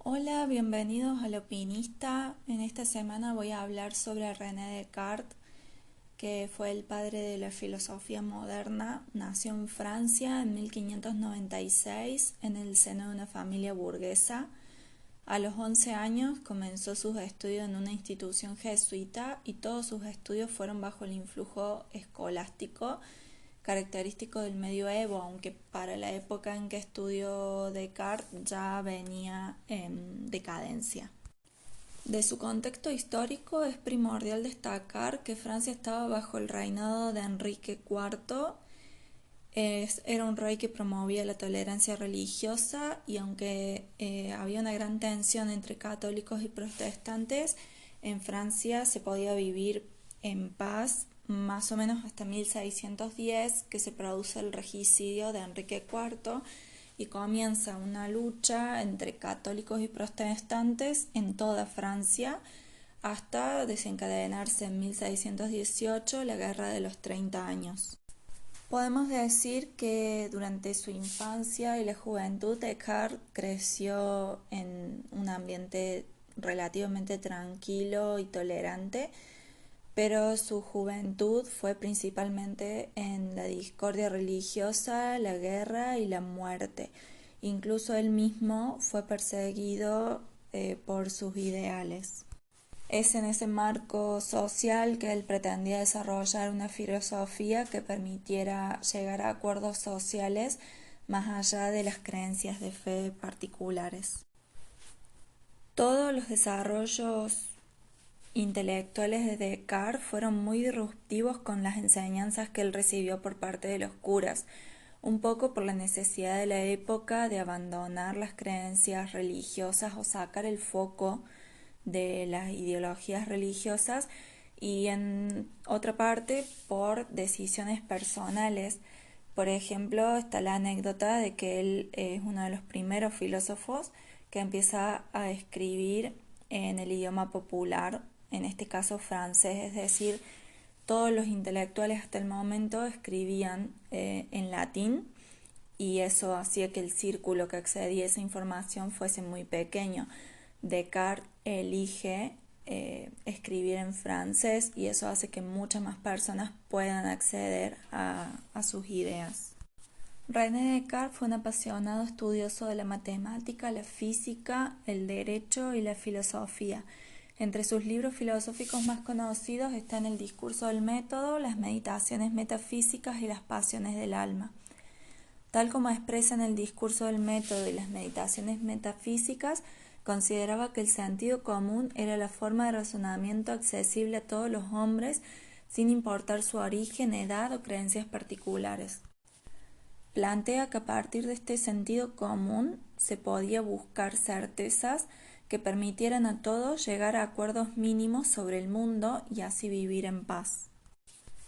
Hola, bienvenidos al Opinista. En esta semana voy a hablar sobre René Descartes, que fue el padre de la filosofía moderna. Nació en Francia en 1596 en el seno de una familia burguesa. A los 11 años comenzó sus estudios en una institución jesuita y todos sus estudios fueron bajo el influjo escolástico característico del medioevo, aunque para la época en que estudió Descartes ya venía en decadencia. De su contexto histórico es primordial destacar que Francia estaba bajo el reinado de Enrique IV. Era un rey que promovía la tolerancia religiosa y aunque había una gran tensión entre católicos y protestantes, en Francia se podía vivir en paz más o menos hasta 1610, que se produce el regicidio de Enrique IV y comienza una lucha entre católicos y protestantes en toda Francia hasta desencadenarse en 1618 la Guerra de los 30 años. Podemos decir que durante su infancia y la juventud Descartes creció en un ambiente relativamente tranquilo y tolerante, pero su juventud fue principalmente en la discordia religiosa, la guerra y la muerte. Incluso él mismo fue perseguido por sus ideales. Es en ese marco social que él pretendía desarrollar una filosofía que permitiera llegar a acuerdos sociales más allá de las creencias de fe particulares. Todos los desarrollos intelectuales de Descartes fueron muy disruptivos con las enseñanzas que él recibió por parte de los curas, un poco por la necesidad de la época de abandonar las creencias religiosas o sacar el foco de las ideologías religiosas y en otra parte por decisiones personales. Por ejemplo, está la anécdota de que él es uno de los primeros filósofos que empieza a escribir en el idioma popular, en este caso francés, es decir, todos los intelectuales hasta el momento escribían en latín y eso hacía que el círculo que accedía a esa información fuese muy pequeño. Descartes elige escribir en francés y eso hace que muchas más personas puedan acceder a sus ideas. René Descartes fue un apasionado estudioso de la matemática, la física, el derecho y la filosofía. Entre sus libros filosóficos más conocidos están el Discurso del Método, las Meditaciones Metafísicas y las Pasiones del Alma. Tal como expresa en el Discurso del Método y las Meditaciones Metafísicas, consideraba que el sentido común era la forma de razonamiento accesible a todos los hombres sin importar su origen, edad o creencias particulares. Plantea que a partir de este sentido común se podía buscar certezas que permitieran a todos llegar a acuerdos mínimos sobre el mundo y así vivir en paz.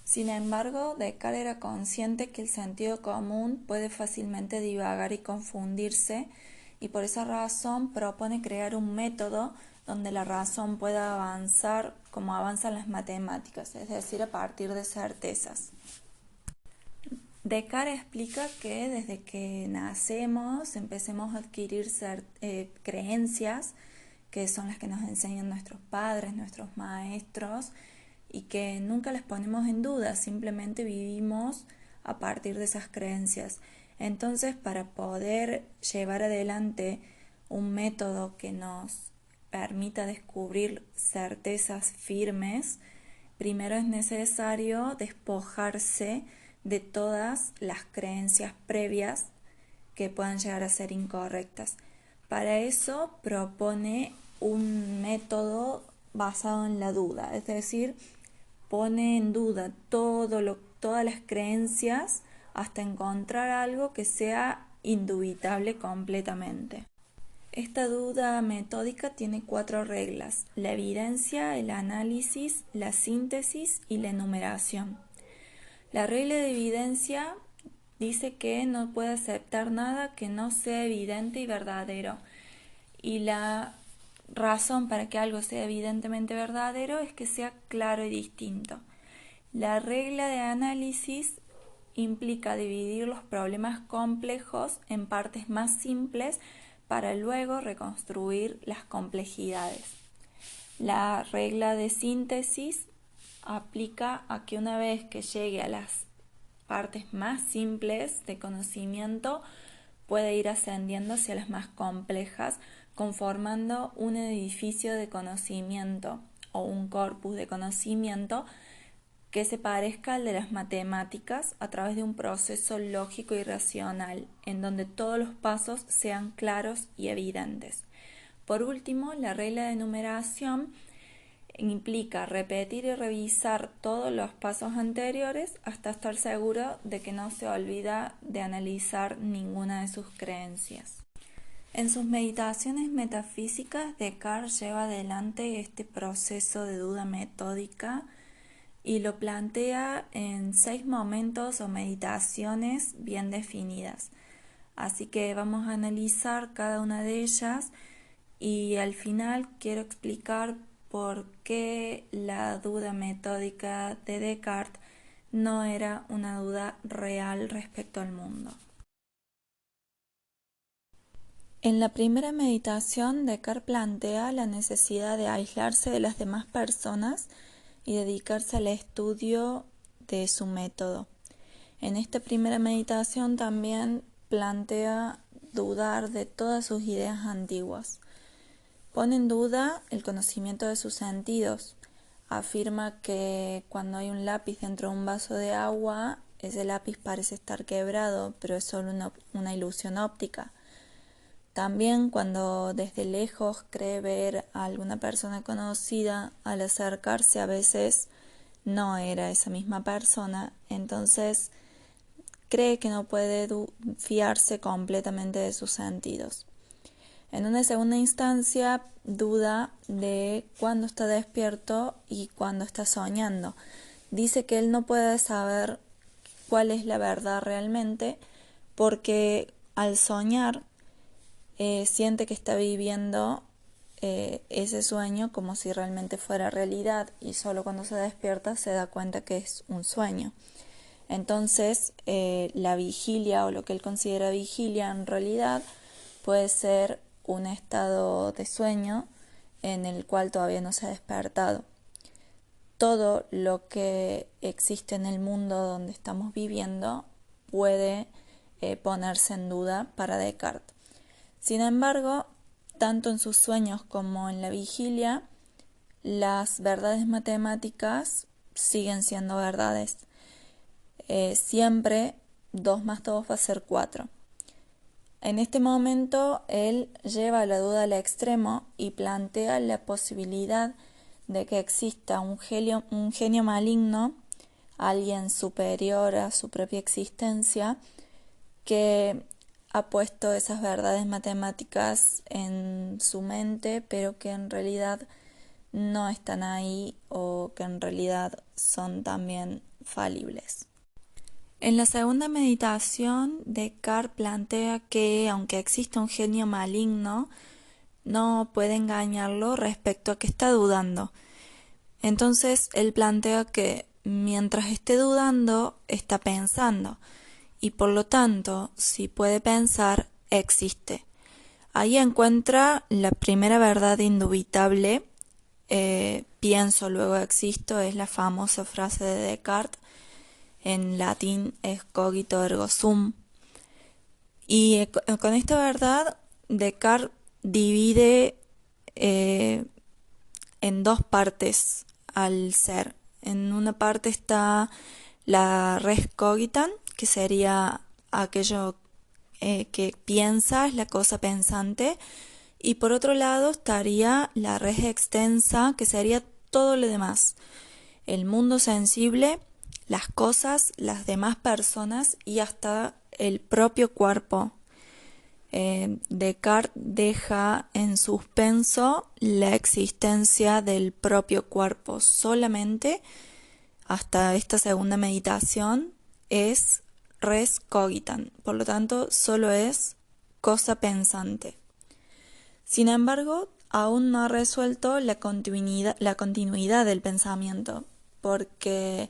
Sin embargo, Descartes era consciente que el sentido común puede fácilmente divagar y confundirse y por esa razón propone crear un método donde la razón pueda avanzar como avanzan las matemáticas, es decir, a partir de certezas. Descartes explica que desde que nacemos empecemos a adquirir creencias que son las que nos enseñan nuestros padres, nuestros maestros y que nunca las ponemos en duda, simplemente vivimos a partir de esas creencias. Entonces, para poder llevar adelante un método que nos permita descubrir certezas firmes, primero es necesario despojarse de todas las creencias previas que puedan llegar a ser incorrectas. Para eso propone un método basado en la duda, es decir, pone en duda todas las creencias hasta encontrar algo que sea indubitable completamente. Esta duda metódica tiene 4 reglas: la evidencia, el análisis, la síntesis y la enumeración. La regla de evidencia dice que no puede aceptar nada que no sea evidente y verdadero. Y la razón para que algo sea evidentemente verdadero es que sea claro y distinto. La regla de análisis implica dividir los problemas complejos en partes más simples para luego reconstruir las complejidades. La regla de síntesis aplica a que una vez que llegue a las partes más simples de conocimiento, puede ir ascendiendo hacia las más complejas, conformando un edificio de conocimiento o un corpus de conocimiento que se parezca al de las matemáticas a través de un proceso lógico y racional, en donde todos los pasos sean claros y evidentes. Por último, la regla de numeración implica repetir y revisar todos los pasos anteriores hasta estar seguro de que no se olvida de analizar ninguna de sus creencias. En sus meditaciones metafísicas, Descartes lleva adelante este proceso de duda metódica y lo plantea en 6 momentos o meditaciones bien definidas. Así que vamos a analizar cada una de ellas y al final quiero explicar por qué la duda metódica de Descartes no era una duda real respecto al mundo. En la primera meditación, Descartes plantea la necesidad de aislarse de las demás personas y dedicarse al estudio de su método. En esta primera meditación también plantea dudar de todas sus ideas antiguas. Pone en duda el conocimiento de sus sentidos. Afirma que cuando hay un lápiz dentro de un vaso de agua, ese lápiz parece estar quebrado, pero es solo una ilusión óptica. También cuando desde lejos cree ver a alguna persona conocida, al acercarse a veces no era esa misma persona, entonces cree que no puede fiarse completamente de sus sentidos. En una segunda instancia, duda de cuándo está despierto y cuándo está soñando. Dice que él no puede saber cuál es la verdad realmente porque al soñar siente que está viviendo ese sueño como si realmente fuera realidad y solo cuando se despierta se da cuenta que es un sueño. Entonces, la vigilia o lo que él considera vigilia en realidad puede ser un estado de sueño en el cual todavía no se ha despertado. Todo lo que existe en el mundo donde estamos viviendo puede ponerse en duda para Descartes. Sin embargo, tanto en sus sueños como en la vigilia, las verdades matemáticas siguen siendo verdades. Siempre 2 más 2 va a ser 4. En este momento, él lleva la duda al extremo y plantea la posibilidad de que exista un genio maligno, alguien superior a su propia existencia, que ha puesto esas verdades matemáticas en su mente, pero que en realidad no están ahí o que en realidad son también falibles. En la segunda meditación, Descartes plantea que aunque exista un genio maligno, no puede engañarlo respecto a que está dudando. Entonces, él plantea que mientras esté dudando, está pensando. Y por lo tanto, si puede pensar, existe. Ahí encuentra la primera verdad indubitable, pienso, luego existo, es la famosa frase de Descartes, en latín es cogito ergo sum. Y con esta verdad, Descartes divide en 2 partes al ser. En una parte está la res cogitan, que sería aquello que piensa, es la cosa pensante, y por otro lado estaría la res extensa, que sería todo lo demás, el mundo sensible, las cosas, las demás personas y hasta el propio cuerpo. Descartes deja en suspenso la existencia del propio cuerpo. Solamente hasta esta segunda meditación es res cogitan, por lo tanto solo es cosa pensante. Sin embargo, aún no ha resuelto la continuidad del pensamiento, porque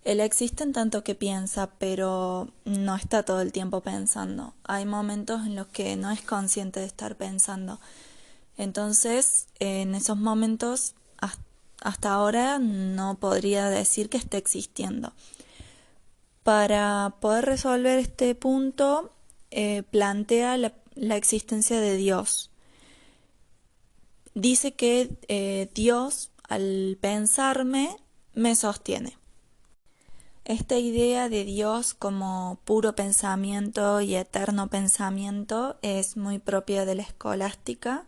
Él existe en tanto que piensa, pero no está todo el tiempo pensando. Hay momentos en los que no es consciente de estar pensando. Entonces, en esos momentos, hasta ahora no podría decir que esté existiendo. Para poder resolver este punto, plantea la existencia de Dios. Dice que Dios, al pensarme, me sostiene. Esta idea de Dios como puro pensamiento y eterno pensamiento es muy propia de la escolástica.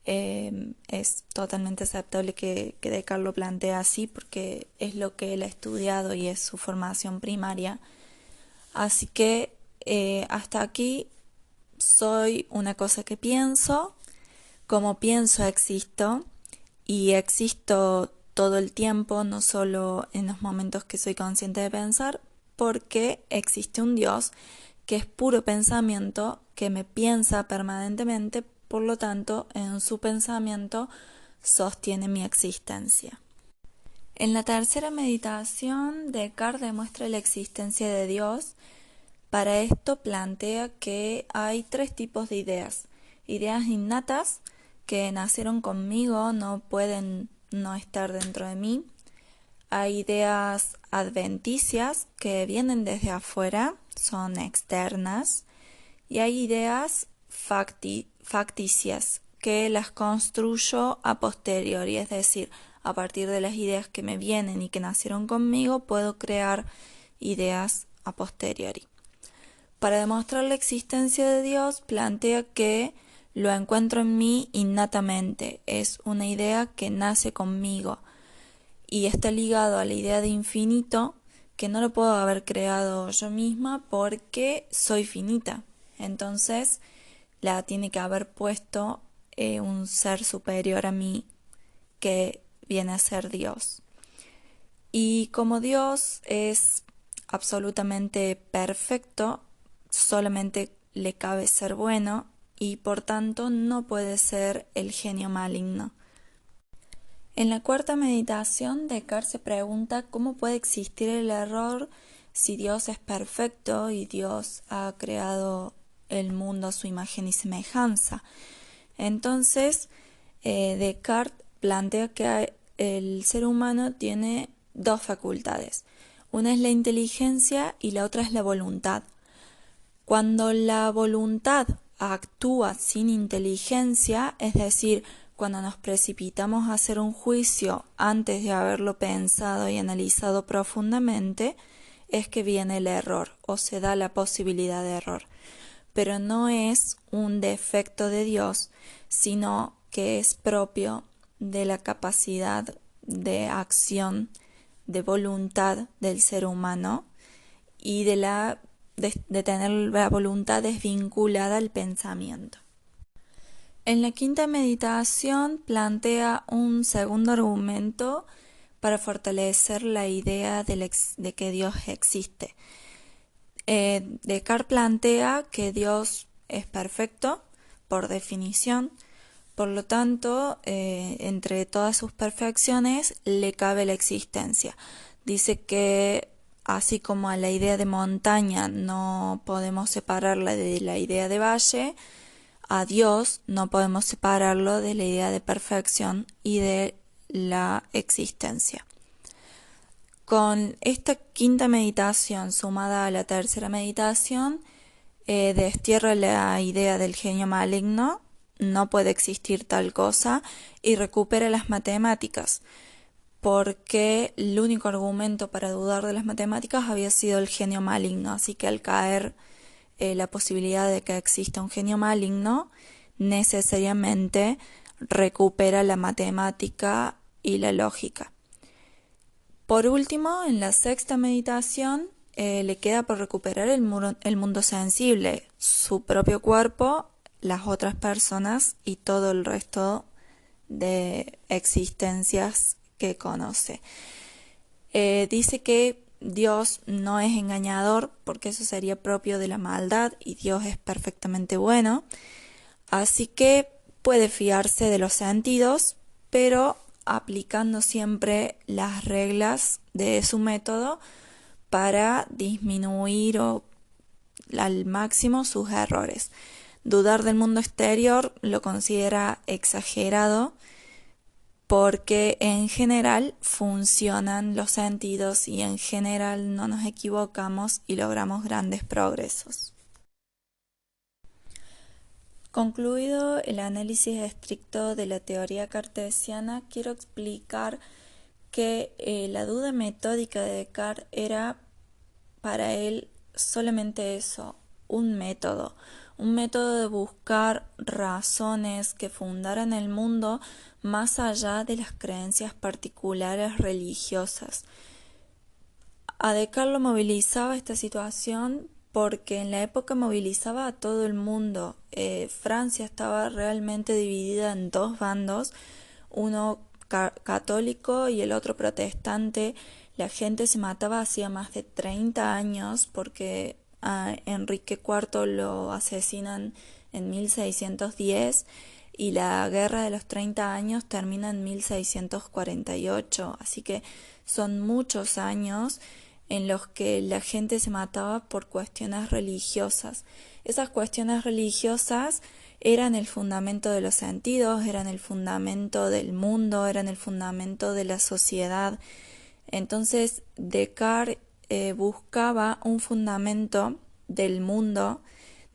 Es totalmente aceptable que Descartes lo plantee así porque es lo que él ha estudiado y es su formación primaria. Así que hasta aquí soy una cosa que pienso, como pienso existo y existo todo el tiempo, no solo en los momentos que soy consciente de pensar, porque existe un Dios que es puro pensamiento, que me piensa permanentemente, por lo tanto, en su pensamiento sostiene mi existencia. En la tercera meditación, Descartes demuestra la existencia de Dios. Para esto plantea que hay tres tipos de ideas. Ideas innatas, que nacieron conmigo, no pueden no estar dentro de mí. Hay ideas adventicias, que vienen desde afuera, son externas. Y hay ideas facticias, que las construyo a posteriori, es decir, a partir de las ideas que me vienen y que nacieron conmigo, puedo crear ideas a posteriori. Para demostrar la existencia de Dios, plantea que lo encuentro en mí innatamente, es una idea que nace conmigo y está ligado a la idea de infinito, que no lo puedo haber creado yo misma porque soy finita. Entonces la tiene que haber puesto un ser superior a mí que viene a ser Dios. Y como Dios es absolutamente perfecto, solamente le cabe ser bueno y por tanto no puede ser el genio maligno. En la cuarta meditación, Descartes se pregunta cómo puede existir el error si Dios es perfecto y Dios ha creado el mundo a su imagen y semejanza. Entonces, Descartes plantea que el ser humano tiene dos facultades. Una es la inteligencia y la otra es la voluntad. Cuando la voluntad actúa sin inteligencia, es decir, cuando nos precipitamos a hacer un juicio antes de haberlo pensado y analizado profundamente, es que viene el error o se da la posibilidad de error. Pero no es un defecto de Dios, sino que es propio de la capacidad de acción, de voluntad del ser humano y de tener la voluntad desvinculada al pensamiento. En la quinta meditación plantea un segundo argumento para fortalecer la idea de que Dios existe. Descartes plantea que Dios es perfecto, por definición, por lo tanto, entre todas sus perfecciones le cabe la existencia. Dice que así como a la idea de montaña no podemos separarla de la idea de valle, a Dios no podemos separarlo de la idea de perfección y de la existencia. Con esta quinta meditación sumada a la tercera meditación, destierra la idea del genio maligno, no puede existir tal cosa, y recupera las matemáticas, porque el único argumento para dudar de las matemáticas había sido el genio maligno, así que al caer la posibilidad de que exista un genio maligno, necesariamente recupera la matemática y la lógica. Por último, en la sexta meditación, le queda por recuperar el mundo sensible, su propio cuerpo, las otras personas y todo el resto de existencias que conoce. Dice que Dios no es engañador porque eso sería propio de la maldad y Dios es perfectamente bueno, así que puede fiarse de los sentidos, pero aplicando siempre las reglas de su método para disminuir al máximo sus errores. Dudar del mundo exterior lo considera exagerado porque en general funcionan los sentidos y en general no nos equivocamos y logramos grandes progresos. Concluido el análisis estricto de la teoría cartesiana, quiero explicar que la duda metódica de Descartes era para él solamente eso, un método de buscar razones que fundaran el mundo más allá de las creencias particulares religiosas. A Descartes lo movilizaba esta situación porque en la época movilizaba a todo el mundo. Francia estaba realmente dividida en dos bandos, uno católico y el otro protestante. La gente se mataba hacía más de 30 años porque a Enrique IV lo asesinan en 1610 y la guerra de los 30 años termina en 1648, así que son muchos años en los que la gente se mataba por cuestiones religiosas. Esas cuestiones religiosas eran el fundamento de los sentidos, eran el fundamento del mundo, eran el fundamento de la sociedad. Entonces Descartes buscaba un fundamento del mundo,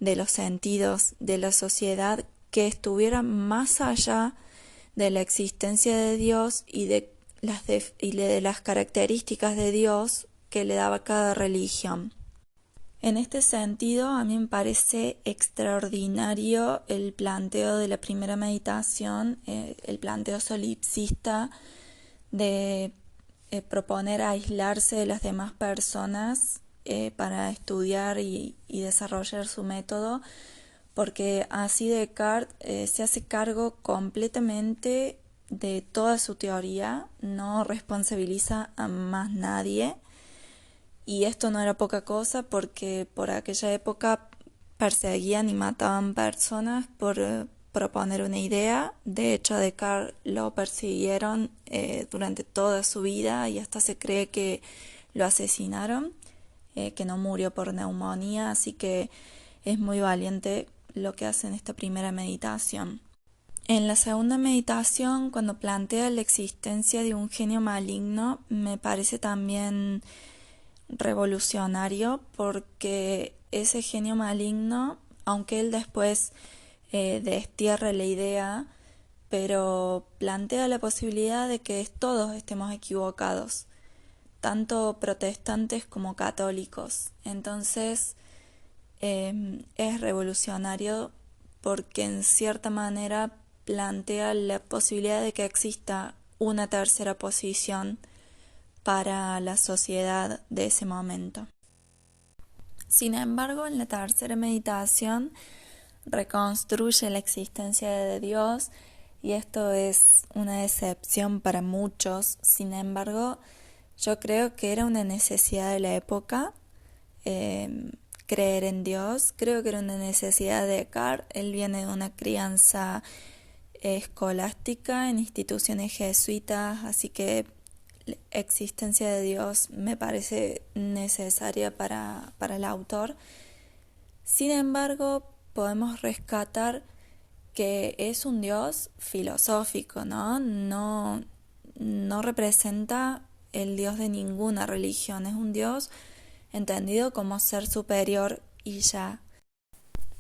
de los sentidos, de la sociedad que estuviera más allá de la existencia de Dios y de las características de Dios que le daba cada religión. En este sentido, a mí me parece extraordinario el planteo de la primera meditación, el planteo solipsista de proponer aislarse de las demás personas para estudiar y desarrollar su método, porque así Descartes se hace cargo completamente de toda su teoría, no responsabiliza a más nadie. Y esto no era poca cosa porque por aquella época perseguían y mataban personas por proponer una idea. De hecho, a Descartes lo persiguieron durante toda su vida y hasta se cree que lo asesinaron, que no murió por neumonía, así que es muy valiente lo que hace en esta primera meditación. En la segunda meditación, cuando plantea la existencia de un genio maligno, me parece también revolucionario porque ese genio maligno, aunque él después destierre la idea, pero plantea la posibilidad de que todos estemos equivocados, tanto protestantes como católicos. Entonces es revolucionario porque en cierta manera plantea la posibilidad de que exista una tercera posición para la sociedad de ese momento. Sin embargo, en la tercera meditación reconstruye la existencia de Dios y esto es una decepción para muchos. Sin embargo, yo creo que era una necesidad de la época creer en Dios. Creo que era una necesidad de Descartes. Él viene de una crianza escolástica en instituciones jesuitas, así que la existencia de Dios me parece necesaria para el autor. Sin embargo, podemos rescatar que es un Dios filosófico, ¿no? No representa el Dios de ninguna religión, es un Dios entendido como ser superior y ya.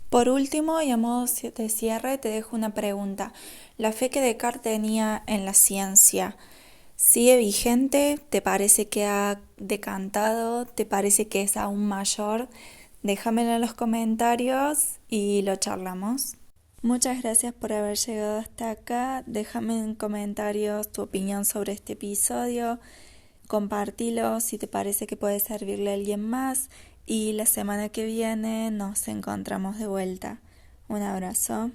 Por último, y a modo de cierre, te dejo una pregunta. ¿La fe que Descartes tenía en la ciencia sigue vigente? ¿Te parece que ha decantado? ¿Te parece que es aún mayor? Déjamelo en los comentarios y lo charlamos. Muchas gracias por haber llegado hasta acá. Déjame en comentarios tu opinión sobre este episodio. Compartilo si te parece que puede servirle a alguien más. Y la semana que viene nos encontramos de vuelta. Un abrazo.